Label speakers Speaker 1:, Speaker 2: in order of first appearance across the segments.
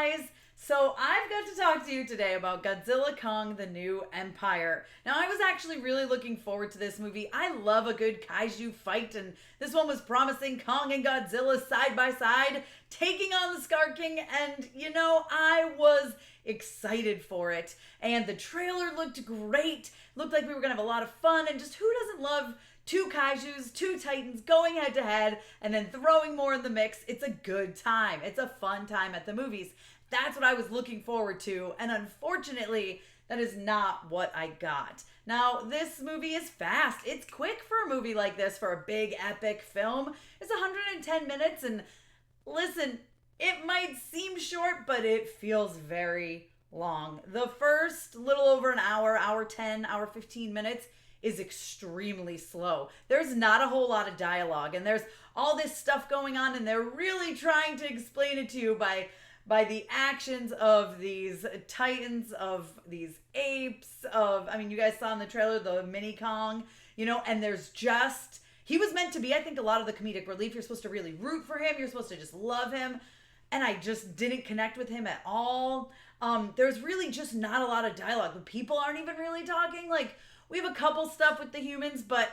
Speaker 1: guys. So I've got to talk to you today about Godzilla Kong: The New Empire. Now, I was actually really looking forward to this movie. I love a good kaiju fight, and this one was promising Kong and Godzilla side by side, taking on the Scar King, and I was excited for it. And the trailer looked great. Looked like we were gonna have a lot of fun, and just who doesn't love two kaijus, two titans going head to head, and then throwing more in the mix? It's a good time. It's a fun time at the movies. That's what I was looking forward to, and unfortunately, that is not what I got. Now, this movie is fast. It's quick for a movie like this, for a big epic film. It's 110 minutes, and listen, it might seem short, but it feels very long. The first little over an hour, hour 10, hour 15 minutes is extremely slow. There's not a whole lot of dialogue, and there's all this stuff going on, and they're really trying to explain it to you by the actions of these titans, of these apes, you guys saw in the trailer the mini Kong, and there's just, he was meant to be, I think, a lot of the comedic relief. You're supposed to really root for him. You're supposed to just love him. And I just didn't connect with him at all. There's really just not a lot of dialogue. The people aren't even really talking. Like, we have a couple stuff with the humans, but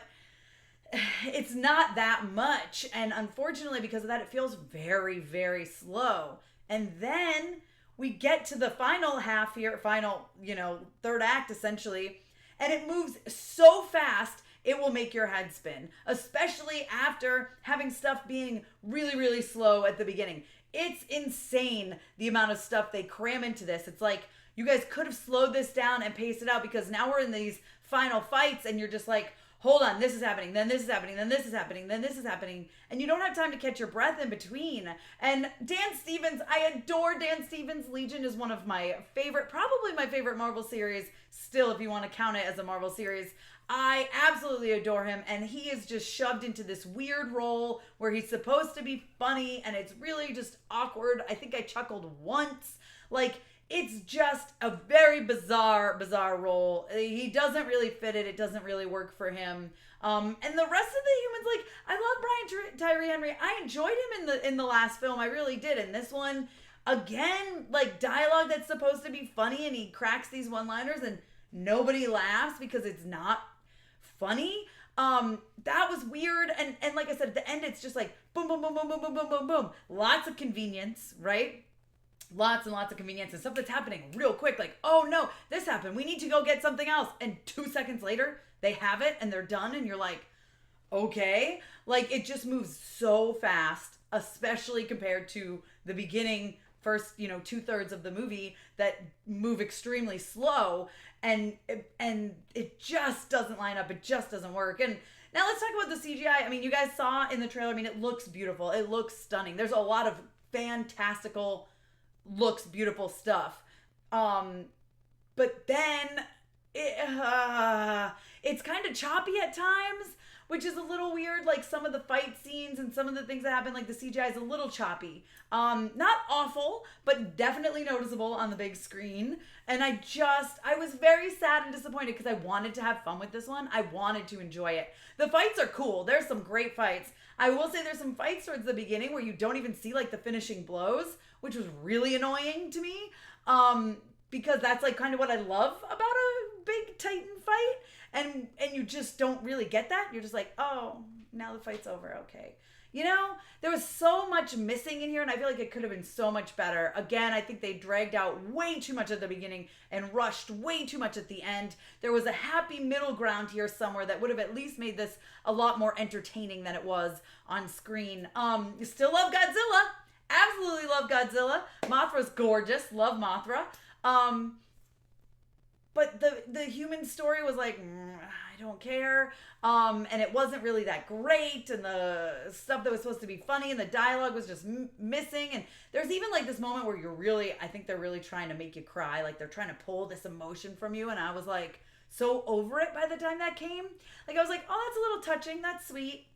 Speaker 1: it's not that much. And unfortunately, because of that, it feels very, very slow. And then we get to the final half here, third act essentially, and it moves so fast, it will make your head spin, especially after having stuff being really, really slow at the beginning. It's insane the amount of stuff they cram into this. It's like, you guys could have slowed this down and paced it out, because now we're in these final fights and you're just like, hold on, this is happening, then this is happening, then this is happening, then this is happening. And you don't have time to catch your breath in between. And Dan Stevens, I adore Dan Stevens. Legion is one of my favorite, probably my favorite Marvel series, still, if you want to count it as a Marvel series. I absolutely adore him, and he is just shoved into this weird role where he's supposed to be funny, and it's really just awkward. I think I chuckled once. Like, it's just a very bizarre role. He doesn't really fit it. It doesn't really work for him. And the rest of the humans, like, I love Brian Tyree Henry. I enjoyed him in the last film. I really did. And this one, again, like, dialogue that's supposed to be funny, and he cracks these one-liners and nobody laughs because it's not funny. That was weird. And like I said, at the end, it's just like boom, boom, boom, boom, boom, boom, boom, boom, boom. Lots of convenience, right? Lots and lots of convenience and stuff that's happening real quick. Like, oh no, this happened. We need to go get something else. And 2 seconds later, they have it and they're done. And you're like, okay. Like, it just moves so fast, especially compared to the beginning, first, 2/3 of the movie that move extremely slow. And it just doesn't line up. It just doesn't work. And now let's talk about the CGI. I mean, you guys saw in the trailer, it looks beautiful. It looks stunning. There's a lot of fantastical looks, beautiful stuff. But then it's kind of choppy at times, which is a little weird. Like, some of the fight scenes and some of the things that happen, like the CGI is a little choppy. Not awful, but definitely noticeable on the big screen. And I was very sad and disappointed, because I wanted to have fun with this one. I wanted to enjoy it. The fights are cool. There's some great fights. I will say there's some fights towards the beginning where you don't even see, like, the finishing blows, which was really annoying to me. Because that's, like, kind of what I love about a big Titan fight. And you just don't really get that. You're just like, oh, now the fight's over. Okay. There was so much missing in here, and I feel like it could have been so much better. Again, I think they dragged out way too much at the beginning and rushed way too much at the end. There was a happy middle ground here somewhere that would have at least made this a lot more entertaining than it was on screen. Still love Godzilla. Absolutely love Godzilla. Mothra's gorgeous. Love Mothra. But the human story was like, I don't care. And it wasn't really that great. And the stuff that was supposed to be funny and the dialogue was just missing. And there's even like this moment where I think they're really trying to make you cry. Like, they're trying to pull this emotion from you. And I was like so over it by the time that came. Like, I was like, oh, that's a little touching. That's sweet.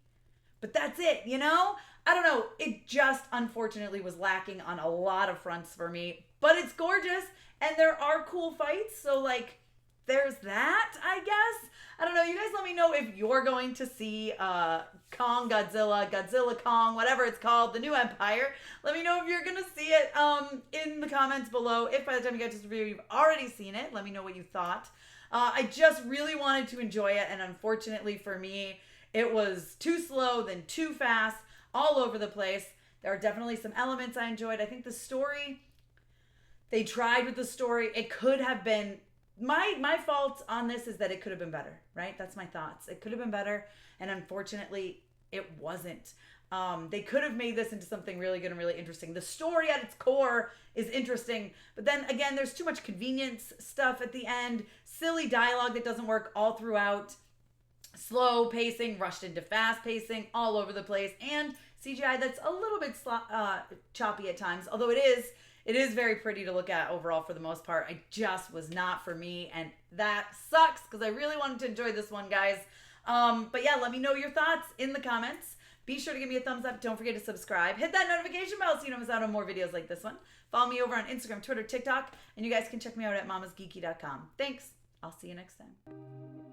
Speaker 1: But that's it, I don't know. It just unfortunately was lacking on a lot of fronts for me. But it's gorgeous. And there are cool fights. So, like, there's that, I guess. I don't know. You guys let me know if you're going to see Kong Godzilla, Godzilla Kong, whatever it's called, the new Empire. Let me know if you're going to see it in the comments below. If by the time you get to this review, you've already seen it, let me know what you thought. I just really wanted to enjoy it, and unfortunately for me, it was too slow, then too fast, all over the place. There are definitely some elements I enjoyed. I think the story, they tried with the story. It could have been, my fault on this is that it could have been better, right? That's my thoughts. It could have been better, and unfortunately, it wasn't. They could have made this into something really good and really interesting. The story at its core is interesting, but then again, there's too much convenience stuff at the end, silly dialogue that doesn't work all throughout, slow pacing, rushed into fast pacing, all over the place, and CGI that's a little bit choppy at times, although it is very pretty to look at overall for the most part. I just was not for me, and that sucks because I really wanted to enjoy this one, guys. But yeah, let me know your thoughts in the comments. Be sure to give me a thumbs up. Don't forget to subscribe. Hit that notification bell so you don't miss out on more videos like this one. Follow me over on Instagram, Twitter, TikTok, and you guys can check me out at mamasgeeky.com. Thanks. I'll see you next time.